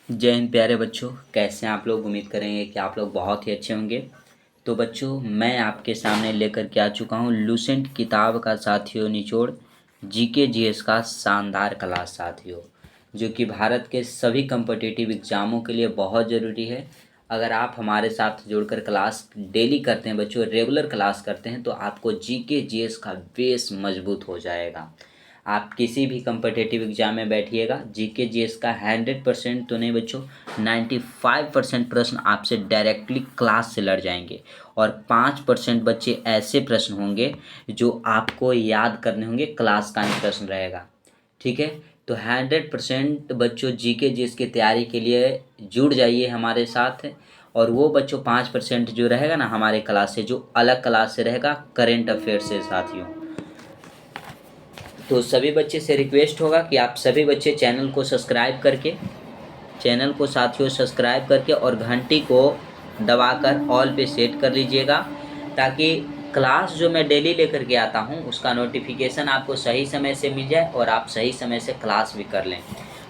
जय हिंद प्यारे बच्चों, कैसे हैं आप लोग। उम्मीद करेंगे कि आप लोग बहुत ही अच्छे होंगे। तो बच्चों, मैं आपके सामने लेकर के आ चुका हूँ लूसेंट किताब का साथियों निचोड़ जीके जीएस का शानदार क्लास साथियों, जो कि भारत के सभी कम्पिटिटिव एग्ज़ामों के लिए बहुत ज़रूरी है। अगर आप हमारे साथ जुड़कर क्लास डेली करते हैं बच्चों, रेगुलर क्लास करते हैं, तो आपको जीके जीएस का बेस मजबूत हो जाएगा। आप किसी भी कम्पिटिटिव एग्जाम में बैठिएगा, जीके जीएस का 100% तो नहीं बच्चों, 95% प्रश्न आपसे डायरेक्टली क्लास से लड़ जाएंगे। और 5% बच्चे ऐसे प्रश्न होंगे जो आपको याद करने होंगे, क्लास का ही प्रश्न रहेगा। ठीक है, तो 100% बच्चों जीके जीएस की तैयारी के लिए जुड़ जाइए हमारे साथ। और वो बच्चों 5% जो रहेगा ना हमारे क्लास से, जो अलग क्लास से रहेगा, करेंट अफेयर से साथियों। तो सभी बच्चे से रिक्वेस्ट होगा कि आप सभी बच्चे चैनल को साथियों सब्सक्राइब करके और घंटी को दबाकर ऑल पे सेट कर लीजिएगा, ताकि क्लास जो मैं डेली लेकर के आता हूँ उसका नोटिफिकेशन आपको सही समय से मिल जाए और आप सही समय से क्लास भी कर लें।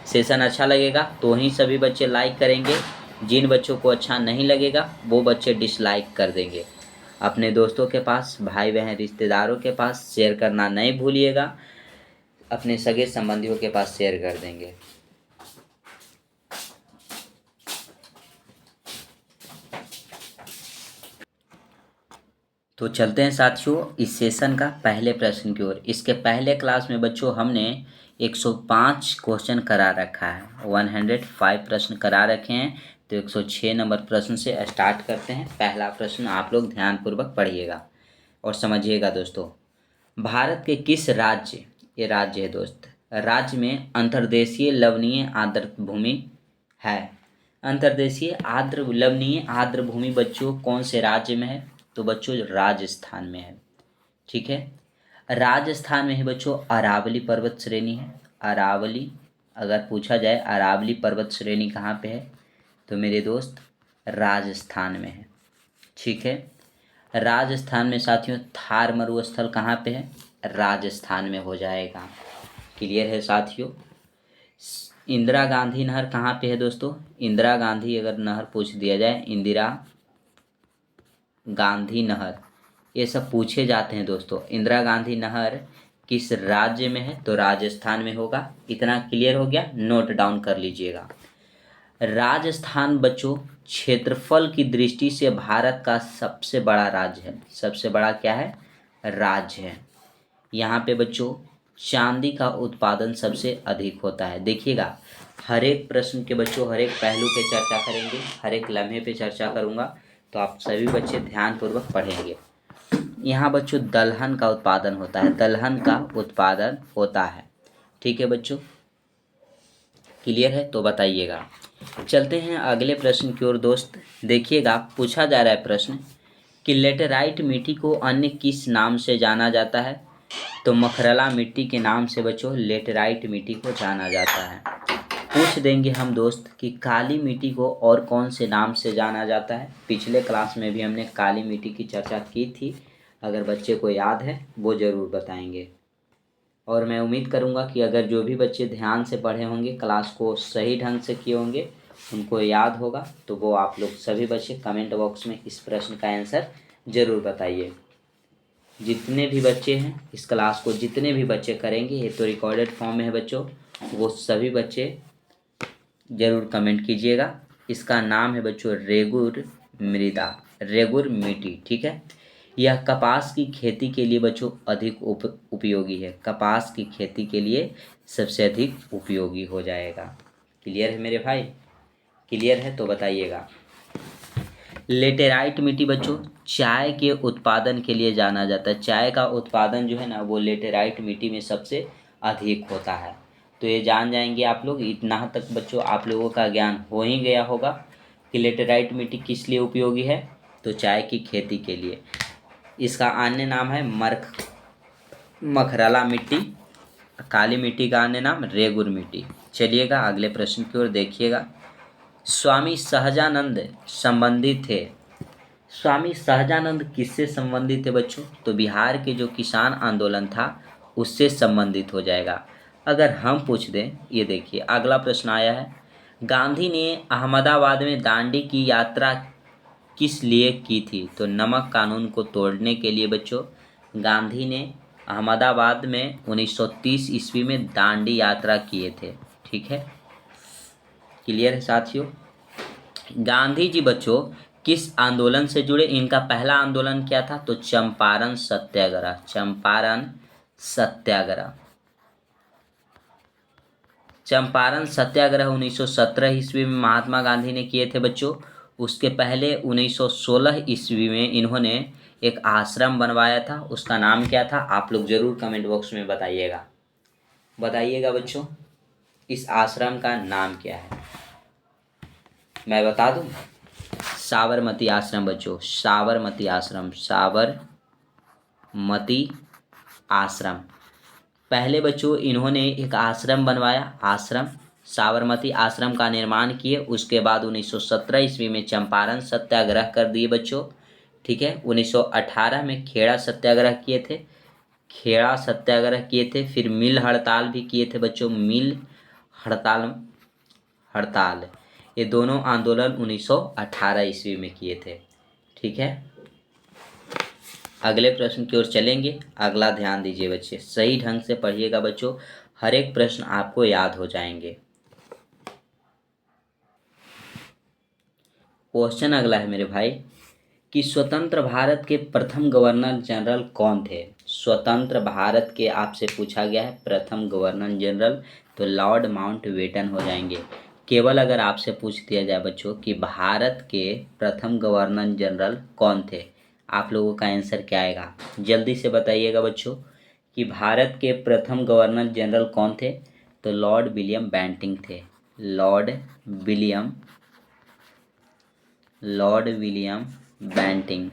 सेशन अच्छा लगेगा तो ही सभी बच्चे लाइक करेंगे, जिन बच्चों को अच्छा नहीं लगेगा वो बच्चे डिसलाइक कर देंगे। अपने दोस्तों के पास, भाई बहन, रिश्तेदारों के पास शेयर करना नहीं भूलिएगा। अपने सगे संबंधियों के पास शेयर कर देंगे। तो चलते हैं साथियों इस सेशन का पहले प्रश्न की ओर। इसके पहले क्लास में बच्चों हमने 105 क्वेश्चन करा रखा है, 105 प्रश्न करा रखे हैं। तो 106 नंबर प्रश्न से स्टार्ट करते हैं। पहला प्रश्न आप लोग ध्यानपूर्वक पढ़िएगा और समझिएगा दोस्तों। भारत के किस राज्य, ये राज्य है दोस्त, राज्य में अंतर्देशीय लवणीय आर्द्र भूमि है। अंतर्देशीय आर्द्र लवणीय आर्द्र भूमि बच्चों कौन से राज्य में है? तो बच्चों राजस्थान में है। ठीक है, राजस्थान में ही बच्चों अरावली पर्वत श्रेणी है। अरावली, अगर पूछा जाए अरावली पर्वत श्रेणी कहाँ पे है, तो मेरे दोस्त राजस्थान में है। ठीक है, राजस्थान में साथियों थार मरुस्थल कहाँ पे है? राजस्थान में हो जाएगा। क्लियर है साथियों। इंदिरा गांधी नहर कहाँ पे है दोस्तों? इंदिरा गांधी अगर नहर पूछ दिया जाए, इंदिरा गांधी नहर, ये सब पूछे जाते हैं दोस्तों। इंदिरा गांधी नहर किस राज्य में है? तो राजस्थान में होगा। इतना क्लियर हो गया, नोट डाउन कर लीजिएगा। राजस्थान बच्चों क्षेत्रफल की दृष्टि से भारत का सबसे बड़ा राज्य है। सबसे बड़ा क्या है? राज्य है। यहाँ पे बच्चों चांदी का उत्पादन सबसे अधिक होता है। देखिएगा, हर एक प्रश्न के बच्चों हर एक पहलू पे चर्चा करेंगे, हर एक लम्हे पे चर्चा करूँगा, तो आप सभी बच्चे ध्यानपूर्वक पढ़ेंगे। यहाँ बच्चों दलहन का उत्पादन होता है, दलहन का उत्पादन होता है। ठीक है बच्चों, क्लियर है? तो बताइएगा। चलते हैं अगले प्रश्न की ओर दोस्त। देखिएगा, पूछा जा रहा है प्रश्न कि लेटेराइट मिट्टी को अन्य किस नाम से जाना जाता है? तो मखरला मिट्टी के नाम से बच्चों लेटेराइट मिट्टी को जाना जाता है। पूछ देंगे हम दोस्त कि काली मिट्टी को और कौन से नाम से जाना जाता है। पिछले क्लास में भी हमने काली मिट्टी की चर्चा की थी, अगर बच्चे को याद है वो ज़रूर बताएंगे। और मैं उम्मीद करूंगा कि अगर जो भी बच्चे ध्यान से पढ़े होंगे, क्लास को सही ढंग से किए होंगे, उनको याद होगा, तो वो आप लोग सभी बच्चे कमेंट बॉक्स में इस प्रश्न का आंसर ज़रूर बताइए। जितने भी बच्चे हैं इस क्लास को, जितने भी बच्चे करेंगे, ये तो रिकॉर्डेड फॉर्म में है बच्चों, वो सभी बच्चे ज़रूर कमेंट कीजिएगा। इसका नाम है बच्चों रेगुर मृदा, रेगुर मिट्टी। ठीक है, यह कपास की खेती के लिए बच्चों अधिक उपयोगी है। कपास की खेती के लिए सबसे अधिक उपयोगी हो जाएगा। क्लियर है मेरे भाई? क्लियर है तो बताइएगा। लेटेराइट मिट्टी बच्चों चाय के उत्पादन के लिए जाना जाता है। चाय का उत्पादन जो है ना वो लेटेराइट मिट्टी में सबसे अधिक होता है। तो ये जान जाएंगे आप लोग। इतना तक बच्चों आप लोगों का ज्ञान हो ही गया होगा कि लेटेराइट मिट्टी किस लिए उपयोगी है, तो चाय की खेती के लिए। इसका अन्य नाम है मखरला मिट्टी। काली मिट्टी का अन्य नाम रेगुर मिट्टी। चलिएगा अगले प्रश्न की ओर देखिएगा। स्वामी सहजानंद संबंधित थे। स्वामी सहजानंद किससे संबंधित थे बच्चों? तो बिहार के जो किसान आंदोलन था उससे संबंधित हो जाएगा। अगर हम पूछ दें, ये देखिए अगला प्रश्न आया है, गांधी ने अहमदाबाद में दांडी की यात्रा किस लिए की थी? तो नमक कानून को तोड़ने के लिए बच्चों गांधी ने अहमदाबाद में 1930 ईस्वी में दांडी यात्रा किए थे। ठीक है, क्लियर है साथियों। गांधी जी बच्चों किस आंदोलन से जुड़े? इनका पहला आंदोलन क्या था? तो चंपारण सत्याग्रह। चंपारण सत्याग्रह। चंपारण सत्याग्रह 1917 ईस्वी में महात्मा गांधी ने किए थे बच्चों। उसके पहले 1916 ईस्वी में इन्होंने एक आश्रम बनवाया था। उसका नाम क्या था? आप लोग जरूर कमेंट बॉक्स में बताइएगा। बताइएगा बच्चों, इस आश्रम का नाम क्या है? मैं बता दूं, साबरमती आश्रम बच्चों, साबरमती आश्रम, साबरमती आश्रम। पहले बच्चों इन्होंने एक आश्रम बनवाया, आश्रम साबरमती आश्रम का निर्माण किए। उसके बाद 1917 ईस्वी में चंपारण सत्याग्रह कर दिए बच्चों। ठीक है, 1918 में खेड़ा सत्याग्रह किए थे। खेड़ा सत्याग्रह किए थे। फिर मिल हड़ताल भी किए थे बच्चों, मिल हड़ताल। हड़ताल ये दोनों आंदोलन 1918 ईस्वी में किए थे। ठीक है, अगले प्रश्न की ओर चलेंगे। अगला ध्यान दीजिए बच्चे, सही ढंग से पढ़िएगा बच्चों, हर एक प्रश्न आपको याद हो जाएंगे। क्वेश्चन अगला है मेरे भाई कि स्वतंत्र भारत के प्रथम गवर्नर जनरल कौन थे? स्वतंत्र भारत के आपसे पूछा गया है प्रथम गवर्नर जनरल, तो लॉर्ड माउंटबेटन हो जाएंगे। केवल अगर आपसे पूछ दिया जाए बच्चों कि भारत के प्रथम गवर्नर जनरल कौन थे, आप लोगों का आंसर क्या आएगा? जल्दी से बताइएगा बच्चों कि भारत के प्रथम गवर्नर जनरल कौन थे? तो लॉर्ड विलियम बेंटिंग थे। Lord William Bentinck.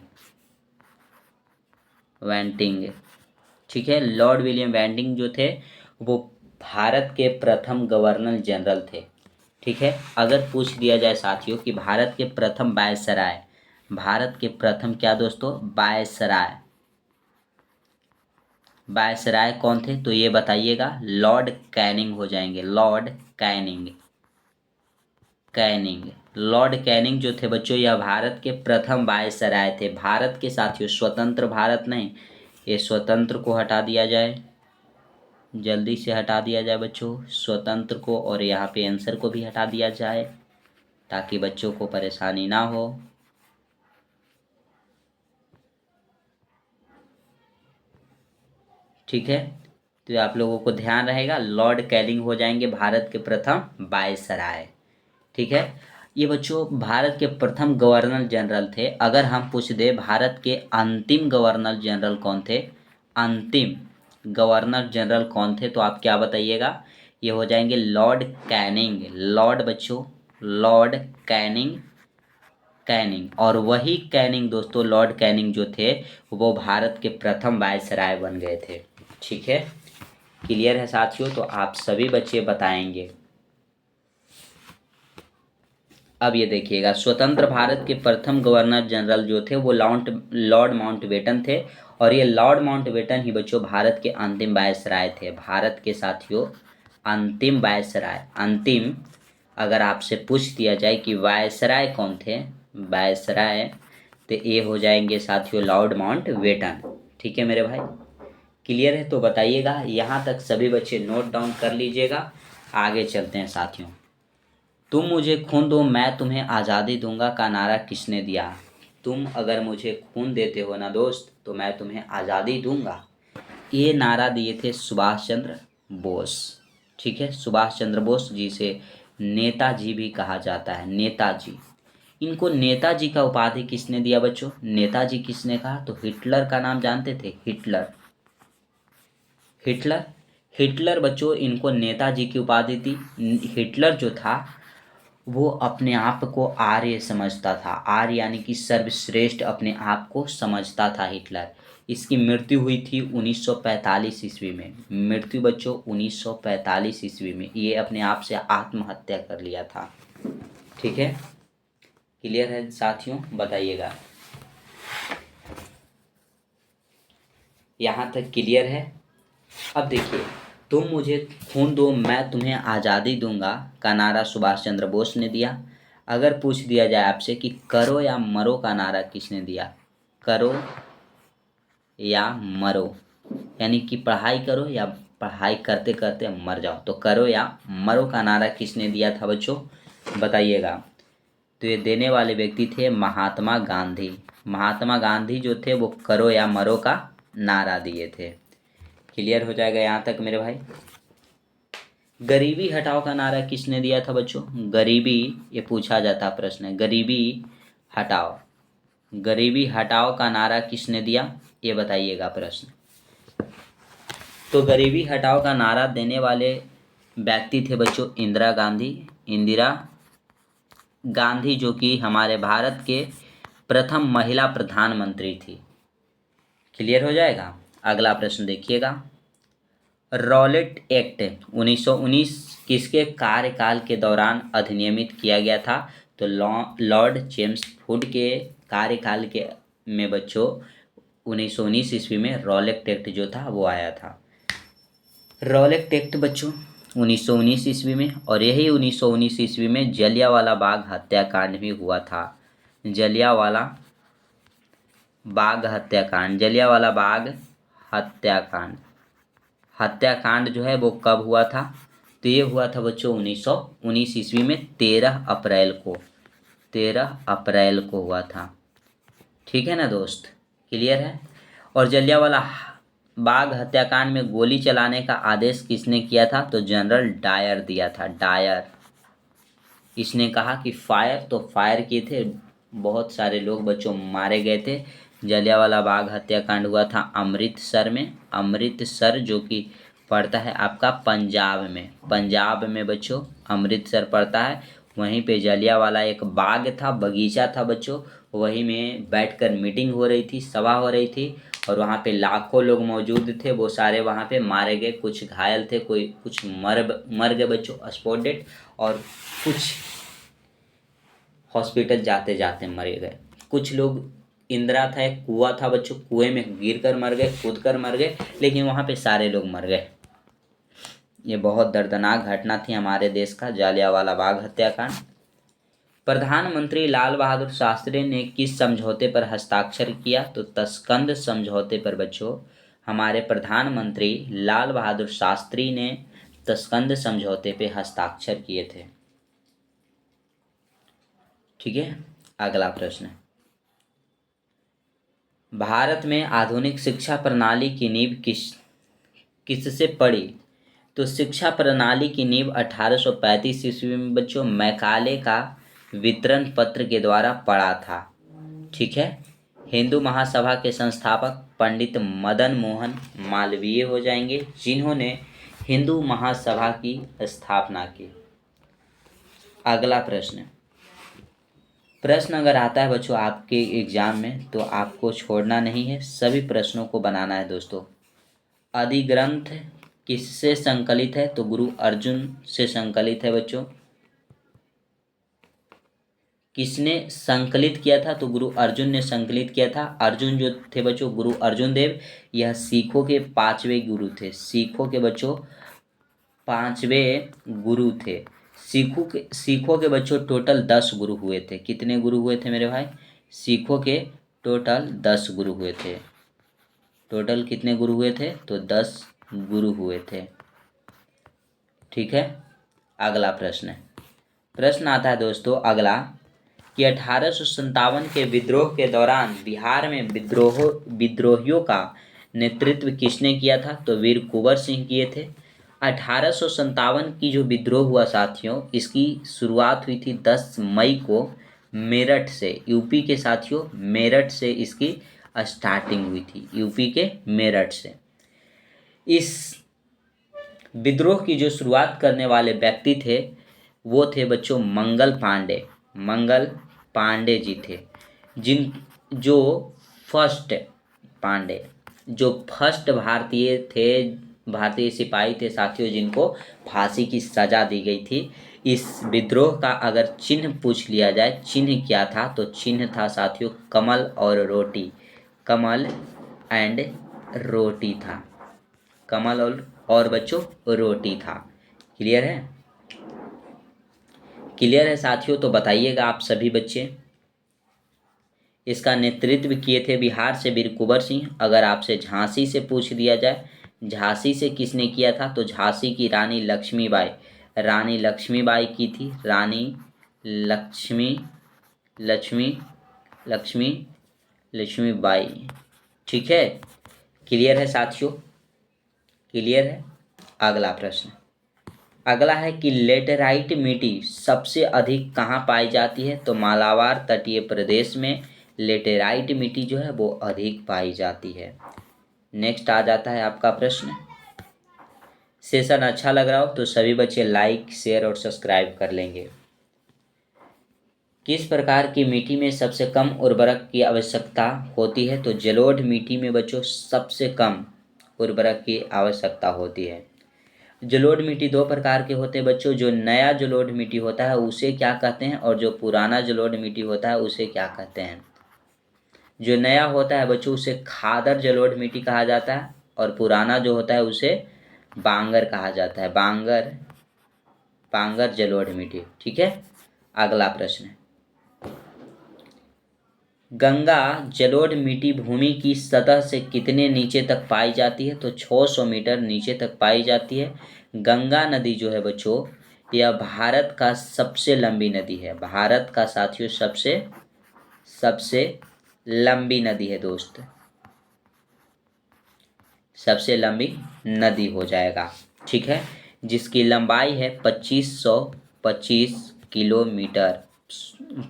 वेंटिंग। ठीक है, लॉर्ड विलियम बेंटिंग जो थे वो भारत के प्रथम गवर्नर जनरल थे। ठीक है, अगर पूछ दिया जाए साथियों कि भारत के प्रथम वायसराय, भारत के प्रथम क्या दोस्तों? वायसराय। वायसराय कौन थे? तो ये बताइएगा, लॉर्ड कैनिंग हो जाएंगे। Lord Canning. Canning, Lord Canning जो थे बच्चों, यह भारत के प्रथम वायसराय थे। भारत के साथियों, स्वतंत्र भारत नहीं, ये स्वतंत्र को हटा दिया जाए, जल्दी से हटा दिया जाए बच्चों स्वतंत्र को, और यहाँ पे आंसर को भी हटा दिया जाए ताकि बच्चों को परेशानी ना हो। ठीक है, तो आप लोगों को ध्यान रहेगा, लॉर्ड कैनिंग हो जाएंगे भारत के प्रथम वायसराय। ठीक है, ये बच्चों भारत के प्रथम गवर्नर जनरल थे। अगर हम पूछ दे भारत के अंतिम गवर्नर जनरल कौन थे, अंतिम गवर्नर जनरल कौन थे, तो आप क्या बताइएगा? ये हो जाएंगे लॉर्ड कैनिंग। लॉर्ड बच्चों, लॉर्ड कैनिंग। कैनिंग, और वही कैनिंग दोस्तों, लॉर्ड कैनिंग जो थे वो भारत के प्रथम वायसराय बन गए थे। ठीक है, क्लियर है साथियों? तो आप सभी बच्चे बताएंगे। अब ये देखिएगा, स्वतंत्र भारत के प्रथम गवर्नर जनरल जो थे वो लॉर्ड माउंटबेटन थे, और ये लॉर्ड माउंटबेटन ही बच्चों भारत के अंतिम वायसराय थे। भारत के साथियों अंतिम वायसराय, अंतिम अगर आपसे पूछ दिया जाए कि वायसराय कौन थे, वायसराय, तो ये हो जाएंगे साथियों लॉर्ड माउंटबेटन। ठीक है मेरे भाई, क्लियर है? तो बताइएगा, यहाँ तक सभी बच्चे नोट डाउन कर लीजिएगा। आगे चलते हैं साथियों। तुम मुझे खून दो मैं तुम्हें आज़ादी दूंगा का नारा किसने दिया? तुम अगर मुझे खून देते हो ना दोस्त तो मैं तुम्हें आज़ादी दूंगा, ये नारा दिए थे सुभाष चंद्र बोस। ठीक है, सुभाष चंद्र बोस, जिसे नेताजी भी कहा जाता है, नेताजी। इनको नेताजी का उपाधि किसने दिया बच्चों? नेताजी किसने कहा? तो हिटलर का नाम जानते थे? हिटलर। हिटलर, हिटलर बच्चों इनको नेताजी की उपाधि थी। हिटलर जो था वो अपने आप को आर्य समझता था, आर्य यानी कि सर्वश्रेष्ठ अपने आप को समझता था हिटलर। इसकी मृत्यु हुई थी 1945 ईस्वी में। मृत्यु बच्चों 1945 ईस्वी में, ये अपने आप से आत्महत्या कर लिया था। ठीक है, क्लियर है साथियों? बताइएगा, यहाँ तक क्लियर है? अब देखिए, तुम मुझे खून दो मैं तुम्हें आज़ादी दूंगा का नारा सुभाष चंद्र बोस ने दिया। अगर पूछ दिया जाए आपसे कि करो या मरो का नारा किसने दिया, करो या मरो, यानी कि पढ़ाई करो या पढ़ाई करते करते मर जाओ, तो करो या मरो का नारा किसने दिया था बच्चों, बताइएगा। तो ये देने वाले व्यक्ति थे महात्मा गांधी। महात्मा गांधी जो थे वो करो या मरो का नारा दिए थे। क्लियर हो जाएगा यहाँ तक मेरे भाई। गरीबी हटाओ का नारा किसने दिया था बच्चों, गरीबी, ये पूछा जाता प्रश्न है, गरीबी हटाओ, गरीबी हटाओ का नारा किसने दिया, ये बताइएगा प्रश्न। तो गरीबी हटाओ का नारा देने वाले व्यक्ति थे बच्चों इंदिरा गांधी। इंदिरा गांधी जो कि हमारे भारत के प्रथम महिला प्रधानमंत्री थी। क्लियर हो जाएगा। अगला प्रश्न देखिएगा। रॉलेट एक्ट 1919 किसके कार्यकाल के दौरान अधिनियमित किया गया था, तो लॉर्ड जेम्स फूड के कार्यकाल के में बच्चों 1919 ईस्वी में रॉलेट एक्ट जो था वो आया था। रॉलेट एक्ट बच्चों 1919 ईस्वी में, और यही 1919 ईस्वी में जलियांवाला बाग हत्याकांड भी हुआ था। जलियांवाला बाग हत्याकांड, जलियांवाला बाग हत्याकांड, हत्याकांड जो है वो कब हुआ था, तो ये हुआ था बच्चों 1919 ईस्वी में 13 अप्रैल को, 13 अप्रैल को हुआ था। ठीक है ना दोस्त, क्लियर है। और जलियांवाला बाग हत्याकांड में गोली चलाने का आदेश किसने किया था, तो जनरल डायर दिया था, डायर। इसने कहा कि फायर, तो फायर किए थे, बहुत सारे लोग बच्चों मारे गए थे। जलियांवाला बाग हत्याकांड हुआ था अमृतसर में, अमृतसर जो कि पड़ता है आपका पंजाब में, पंजाब में बच्चों अमृतसर पड़ता है। वहीं पे जलियांवाला एक बाग था, बगीचा था बच्चों, वहीं में बैठकर मीटिंग हो रही थी, सभा हो रही थी, और वहाँ पे लाखों लोग मौजूद थे। वो सारे वहाँ पे मारे गए, कुछ घायल थे, कोई कुछ मर गए बच्चों स्पॉट डेड, और कुछ हॉस्पिटल जाते जाते मरे गए। कुछ लोग, इंदिरा था एक कुआं था बच्चों, कुएं में गिर कर मर गए, कूद कर मर गए, लेकिन वहाँ पे सारे लोग मर गए। ये बहुत दर्दनाक घटना थी हमारे देश का जलियांवाला बाग हत्याकांड। प्रधानमंत्री लाल बहादुर शास्त्री ने किस समझौते पर हस्ताक्षर किया, तो तस्कंद समझौते पर बच्चों हमारे प्रधानमंत्री लाल बहादुर शास्त्री ने तस्कंद समझौते पे हस्ताक्षर किए थे। ठीक है। अगला प्रश्न, भारत में आधुनिक शिक्षा प्रणाली की नींव किससे पड़ी, तो शिक्षा प्रणाली की नींव 1835 ईस्वी में बच्चों मैकाले का वितरण पत्र के द्वारा पड़ा था। ठीक है। हिंदू महासभा के संस्थापक पंडित मदन मोहन मालवीय हो जाएंगे, जिन्होंने हिंदू महासभा की स्थापना की। अगला प्रश्न, प्रश्न अगर आता है बच्चों आपके एग्जाम में तो आपको छोड़ना नहीं है, सभी प्रश्नों को बनाना है दोस्तों। अधिग्रंथ किससे संकलित है, तो गुरु अर्जुन से संकलित है बच्चों। किसने संकलित किया था, तो गुरु अर्जुन ने संकलित किया था। अर्जुन जो थे बच्चों, गुरु अर्जुन देव, यह सिखों के 5वें गुरु थे। सिखों के बच्चों 5वें गुरु थे। सिखों के बच्चों टोटल 10 गुरु हुए थे। कितने गुरु हुए थे मेरे भाई, सिखों के टोटल 10 गुरु हुए थे। टोटल कितने गुरु हुए थे, तो 10 गुरु हुए थे। ठीक है। अगला प्रश्न है, प्रश्न आता है दोस्तों अगला कि 1857 के विद्रोह के दौरान बिहार में विद्रोहियों का नेतृत्व किसने किया था, तो वीर कुंवर सिंह किए थे। 1857 की जो विद्रोह हुआ साथियों, इसकी शुरुआत हुई थी 10 मई को मेरठ से, यूपी के साथियों मेरठ से इसकी स्टार्टिंग हुई थी, यूपी के मेरठ से। इस विद्रोह की जो शुरुआत करने वाले व्यक्ति थे वो थे बच्चों मंगल पांडे, मंगल पांडे जी थे, जिन जो फर्स्ट पांडे जो फर्स्ट भारतीय थे, भारतीय सिपाही थे साथियों, जिनको फांसी की सजा दी गई थी। इस विद्रोह का अगर चिन्ह पूछ लिया जाए, चिन्ह क्या था, तो चिन्ह था साथियों कमल और रोटी, कमल एंड रोटी था, कमल और और बच्चों रोटी था। क्लियर है? क्लियर है साथियों? तो बताइएगा आप सभी बच्चे। इसका नेतृत्व किए थे बिहार से वीर कुंवर सिंह। अगर आपसे झांसी से पूछ दिया जाए झांसी से किसने किया था, तो झांसी की रानी लक्ष्मीबाई, रानी लक्ष्मीबाई की थी। रानी लक्ष्मी लक्ष्मी लक्ष्मी लक्ष्मीबाई। ठीक है? क्लियर है साथियों? क्लियर है? अगला प्रश्न, अगला है कि लेटेराइट मिट्टी सबसे अधिक कहाँ पाई जाती है, तो मालाबार तटीय प्रदेश में लेटेराइट मिट्टी जो है वो अधिक पाई जाती है। नेक्स्ट आ जाता है आपका प्रश्न। सेशन अच्छा लग रहा हो तो सभी बच्चे लाइक शेयर और सब्सक्राइब कर लेंगे। किस प्रकार की मिट्टी में सबसे कम उर्वरक की आवश्यकता होती है, तो जलोढ़ मिट्टी में बच्चों सबसे कम उर्वरक की आवश्यकता होती है। जलोढ़ मिट्टी दो प्रकार के होते हैं बच्चों। जो नया जलोढ़ मिट्टी होता है उसे क्या कहते हैं, और जो पुराना जलोढ़ मिट्टी होता है उसे क्या कहते हैं। जो नया होता है बच्चों उसे खादर जलोढ़ मिट्टी कहा जाता है, और पुराना जो होता है उसे बांगर कहा जाता है। बांगर जलोढ़ मिट्टी। ठीक है? अगला प्रश्न, गंगा जलोढ़ मिट्टी भूमि की सतह से कितने नीचे तक पाई जाती है, तो 600 मीटर नीचे तक पाई जाती है। गंगा नदी जो है बच्चों यह भारत का सबसे लंबी नदी है। भारत का साथियों सबसे लंबी नदी है दोस्त, सबसे लंबी नदी हो जाएगा। ठीक है? जिसकी लंबाई है 2525 किलोमीटर,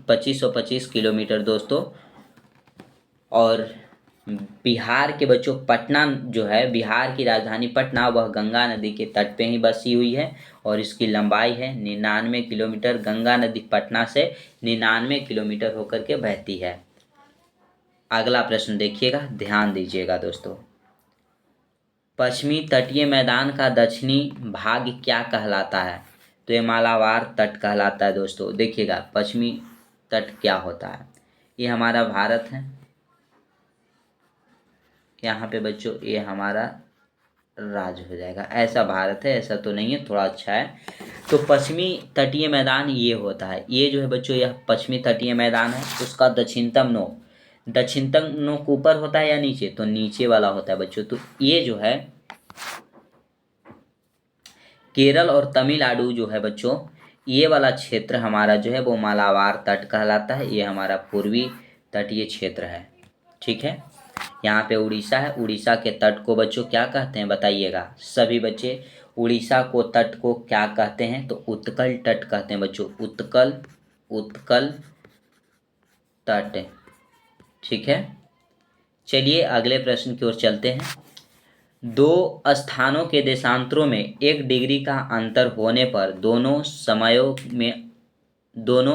2525 किलोमीटर दोस्तों। और बिहार के बच्चों पटना जो है, बिहार की राजधानी पटना, वह गंगा नदी के तट पे ही बसी हुई है और इसकी लंबाई है 99 किलोमीटर। गंगा नदी पटना से 99 किलोमीटर होकर के बहती है। अगला प्रश्न देखिएगा, ध्यान दीजिएगा दोस्तों। पश्चिमी तटीय मैदान का दक्षिणी भाग क्या कहलाता है, तो ये मालाबार तट कहलाता है दोस्तों। देखिएगा पश्चिमी तट क्या होता है, ये हमारा भारत है। यहाँ पे बच्चों ये हमारा राज्य हो जाएगा। ऐसा भारत है, ऐसा तो नहीं है, थोड़ा अच्छा है। तो पश्चिमी तटीय मैदान ये होता है, ये जो है बच्चों यह पश्चिमी तटीय मैदान है। उसका दक्षिणतम नोक ऊपर होता है या नीचे, तो नीचे वाला होता है बच्चों। तो ये जो है केरल और तमिलनाडु जो है बच्चों, ये वाला क्षेत्र हमारा जो है वो मालाबार तट कहलाता है। ये हमारा पूर्वी तटीय क्षेत्र है। ठीक है? यहाँ पे उड़ीसा है। उड़ीसा के तट को बच्चों क्या कहते हैं बताइएगा सभी बच्चे। उड़ीसा को तट को क्या कहते हैं, तो उत्कल तट कहते हैं बच्चों। उत्कल तट। ठीक है? चलिए अगले प्रश्न की ओर चलते हैं। दो स्थानों के देशांतरों में 1 डिग्री का अंतर होने पर दोनों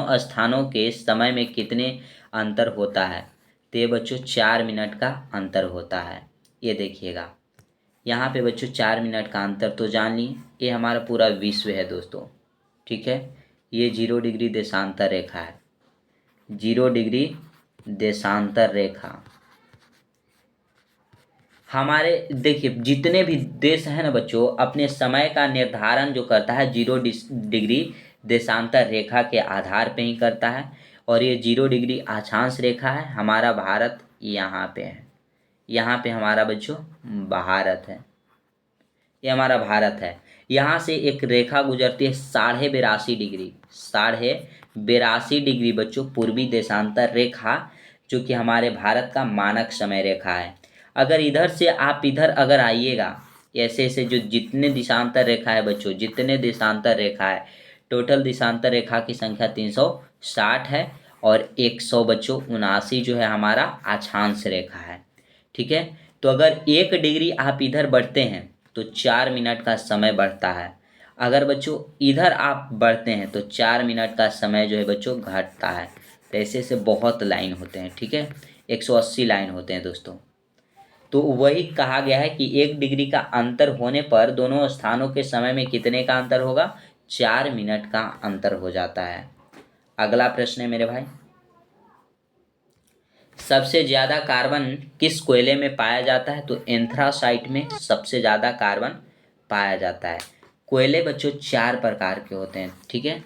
स्थानों के समय में कितने अंतर होता है, तो ये बच्चों 4 मिनट का अंतर होता है। ये देखिएगा यहाँ पे बच्चों 4 मिनट का अंतर तो जान ली। ये हमारा पूरा विश्व है दोस्तों। ठीक है? ये 0 डिग्री देशांतर रेखा है। 0 डिग्री देशांतर रेखा हमारे, देखिए जितने भी देश हैं ना बच्चों, अपने समय का निर्धारण जो करता है 0 डिग्री देशांतर रेखा के आधार पे ही करता है। और ये 0 डिग्री अक्षांश रेखा है। हमारा भारत यहाँ पे है। यहाँ पे हमारा बच्चों भारत है। ये हमारा भारत है। यहाँ से एक रेखा गुजरती है 82.5 डिग्री बच्चों, पूर्वी देशांतर रेखा, जो कि हमारे भारत का मानक समय रेखा है। अगर इधर से आप इधर अगर आइएगा, ऐसे ऐसे जो जितने देशांतर रेखा है बच्चों, जितने देशांतर रेखा है, टोटल देशांतर रेखा की संख्या 360 है। और 100 बच्चों 79 जो है हमारा अक्षांश रेखा है। ठीक है? तो अगर 1 डिग्री आप इधर बढ़ते हैं तो 4 मिनट का समय बढ़ता है। अगर बच्चों इधर आप बढ़ते हैं तो 4 मिनट का समय जो है बच्चों घटता है। तो ऐसे ऐसे बहुत लाइन होते हैं। ठीक है? 180 लाइन होते हैं दोस्तों। तो वही कहा गया है कि 1 डिग्री का अंतर होने पर दोनों स्थानों के समय में कितने का अंतर होगा, 4 मिनट का अंतर हो जाता है। अगला प्रश्न है मेरे भाई, सबसे ज़्यादा कार्बन किस कोयले में पाया जाता है, तो एंथ्रासाइट में सबसे ज़्यादा कार्बन पाया जाता है। कोयले बच्चों 4 प्रकार के होते हैं, ठीक है,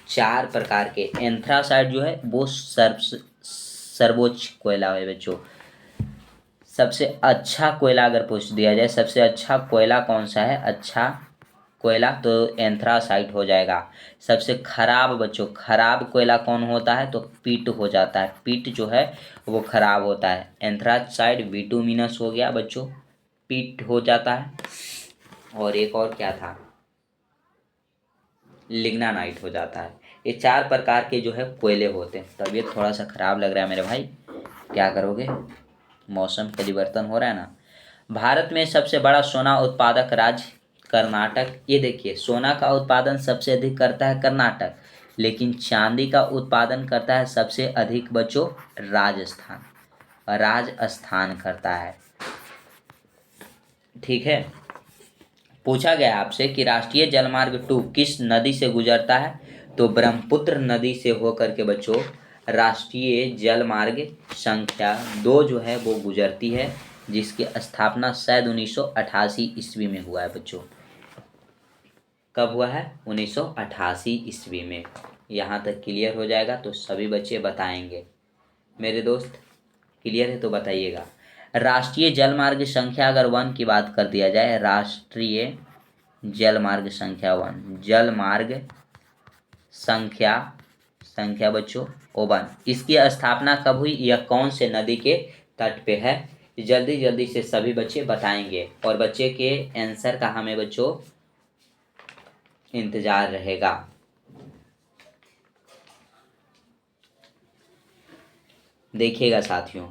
4 प्रकार के। एंथ्रासाइड जो है वो सर्वोच्च कोयला है बच्चों। सबसे अच्छा कोयला अगर पूछ दिया जाए, सबसे अच्छा कोयला कौन सा है, अच्छा कोयला, तो एंथ्रासाइट हो जाएगा। सबसे खराब बच्चों, खराब कोयला कौन होता है, तो पीट हो जाता है, पीट जो है वो खराब होता है। एंथ्रासाइड बिटुमिनस हो गया बच्चों, पीट हो जाता है। और एक और क्या था, लिग्नानाइट हो जाता है। ये 4 प्रकार के जो है कोयले होते हैं। तबीयत थोड़ा सा खराब लग रहा है मेरे भाई, क्या करोगे, मौसम परिवर्तन हो रहा है ना। भारत में सबसे बड़ा सोना उत्पादक राज्य कर्नाटक। ये देखिए, सोना का उत्पादन सबसे अधिक करता है कर्नाटक, लेकिन चांदी का उत्पादन करता है सबसे अधिक बच्चों राजस्थान, राजस्थान करता है, ठीक है। पूछा गया आपसे कि राष्ट्रीय जलमार्ग 2 किस नदी से गुजरता है, तो ब्रह्मपुत्र नदी से होकर के बच्चों राष्ट्रीय जलमार्ग संख्या 2 जो है वो गुजरती है, जिसकी स्थापना शायद 1988 ईस्वी में हुआ है बच्चों। कब हुआ है, 1988 ईस्वी में। यहाँ तक क्लियर हो जाएगा तो सभी बच्चे बताएंगे। मेरे दोस्त क्लियर है तो बताइएगा। राष्ट्रीय जलमार्ग संख्या अगर 1 की बात कर दिया जाए, राष्ट्रीय जलमार्ग संख्या 1, जलमार्ग संख्या संख्या बच्चों 1, इसकी स्थापना कब हुई, यह कौन से नदी के तट पे है, जल्दी जल्दी से सभी बच्चे बताएंगे। और बच्चे के आंसर का हमें बच्चों इंतजार रहेगा। देखिएगा साथियों,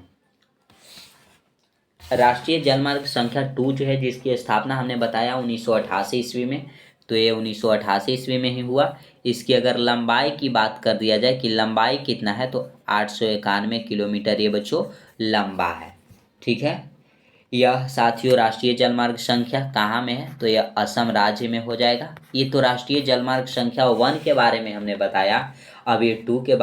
राष्ट्रीय जलमार्ग संख्या 2 जो है, जिसकी स्थापना हमने बताया 1988 ईस्वी में, तो ये 1988 ईस्वी में ही हुआ। इसकी अगर लंबाई की बात कर दिया जाए कि लंबाई कितना है, तो 891 किलोमीटर ये बच्चों लंबा है, ठीक है। यह साथियों राष्ट्रीय जलमार्ग संख्या कहाँ में है, तो यह असम राज्य में हो जाएगा। ये तो राष्ट्रीय जलमार्ग संख्या 1 के बारे में हमने बताया। अब ये 2 के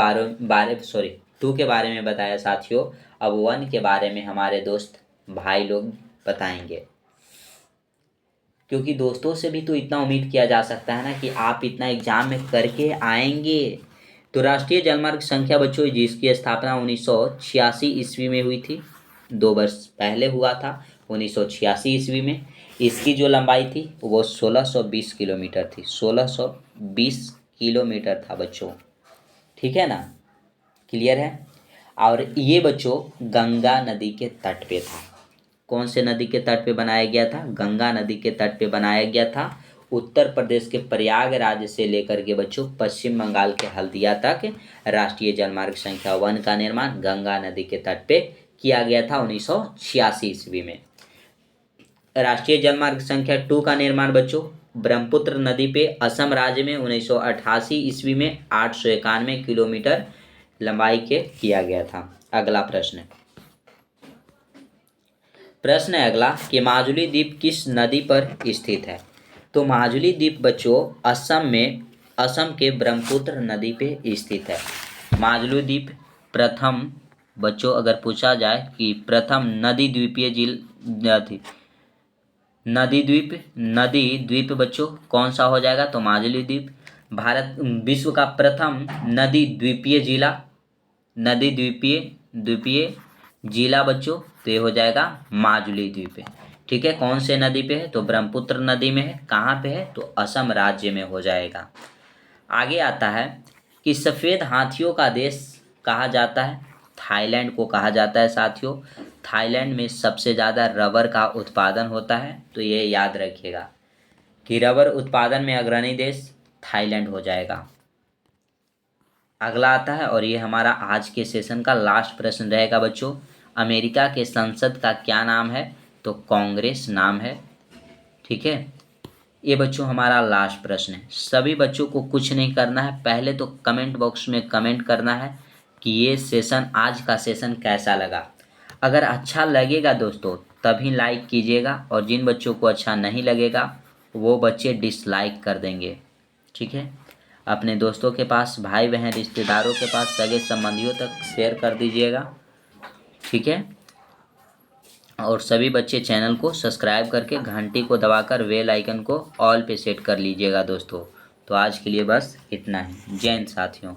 टू के बारे में बताया साथियों। अब 1 के बारे में हमारे दोस्त भाई लोग बताएंगे, क्योंकि दोस्तों से भी तो इतना उम्मीद किया जा सकता है ना कि आप इतना एग्जाम में करके आएंगे। तो राष्ट्रीय जलमार्ग संख्या बच्चों, जिसकी स्थापना 1986 ईस्वी में हुई थी, 2 वर्ष पहले हुआ था 1986 ईस्वी में। इसकी जो लंबाई थी वो 1620 किलोमीटर थी, 1620 किलोमीटर था बच्चों, ठीक है ना, क्लियर है। और ये बच्चों गंगा नदी के तट पे था। कौन से नदी के तट पे बनाया गया था, गंगा नदी के तट पे बनाया गया था। उत्तर प्रदेश के प्रयागराज से लेकर के बच्चों पश्चिम बंगाल के हल्दिया तक राष्ट्रीय जलमार्ग संख्या 1 का निर्माण गंगा नदी के तट पे किया गया था 1986 ईस्वी में। राष्ट्रीय जलमार्ग संख्या 2 का निर्माण बच्चों ब्रह्मपुत्र नदी पे असम राज्य में 1988 ईस्वी में 891 किलोमीटर लंबाई के किया गया था। अगला प्रश्न, प्रश्न है अगला कि माजुली द्वीप किस नदी पर स्थित है। तो माजुली द्वीप बच्चों असम के ब्रह्मपुत्र नदी पे स्थित है। माजुली द्वीप प्रथम बच्चों अगर पूछा जाए कि प्रथम नदी द्वीपीय नदी द्वीप बच्चों कौन सा हो जाएगा, तो माजुली द्वीप। भारत विश्व का प्रथम नदी द्वीपीय जिला बच्चों, तो ये हो जाएगा माजुली द्वीप पे, ठीक है। कौन से नदी पे है, तो ब्रह्मपुत्र नदी में है। कहाँ पे है, तो असम राज्य में हो जाएगा। आगे आता है कि सफ़ेद हाथियों का देश कहा जाता है, थाईलैंड को कहा जाता है साथियों। थाईलैंड में सबसे ज़्यादा रबर का उत्पादन होता है, तो ये याद रखिएगा कि रबर उत्पादन में अग्रणी देश थाईलैंड हो जाएगा। अगला आता है और ये हमारा आज के सेशन का लास्ट प्रश्न रहेगा बच्चों। अमेरिका के संसद का क्या नाम है, तो कांग्रेस नाम है, ठीक है। ये बच्चों हमारा लास्ट प्रश्न है। सभी बच्चों को कुछ नहीं करना है, पहले तो कमेंट बॉक्स में कमेंट करना है कि ये सेशन, आज का सेशन कैसा लगा। अगर अच्छा लगेगा दोस्तों तभी लाइक कीजिएगा, और जिन बच्चों को अच्छा नहीं लगेगा वो बच्चे डिसलाइक कर देंगे, ठीक है। अपने दोस्तों के पास, भाई बहन रिश्तेदारों के पास, सगे संबंधियों तक शेयर कर दीजिएगा, ठीक है। और सभी बच्चे चैनल को सब्सक्राइब करके घंटी को दबाकर बेल आइकन को ऑल पे सेट कर लीजिएगा दोस्तों। तो आज के लिए बस इतना ही। जय हिंद साथियों।